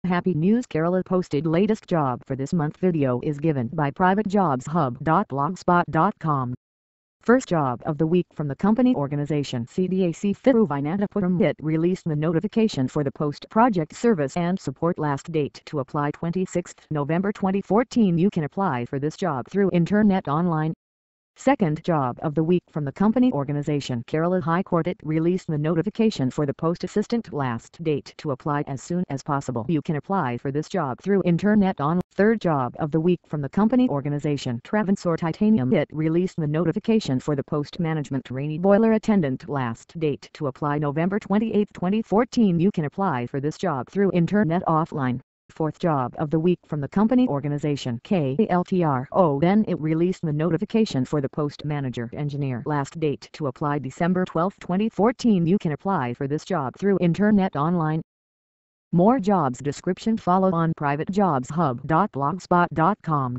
Happy news, Kerala posted latest job for this month. Video is given by privatejobshub.blogspot.com. First job of the week from the company organization CDAC Thiruvananthapuram. It released the notification for the post-project service and support. Last date to apply 26th November 2014. You can apply for this job through internet online. Second job of the week from the company organization Kerala High Court. It released the notification for the post assistant. Last date to apply as soon as possible. You can apply for this job through internet on. Third job of the week from the company organization Travansor Titanium. It released the notification for the post management trainee boiler attendant. Last date to apply November 28, 2014. You can apply for this job through internet offline. Fourth job of the week from the company organization KLTRO. Then it released the notification for the post manager engineer. Last date to apply December 12, 2014. You can apply for this job through internet online. More jobs description follow on privatejobshub.blogspot.com.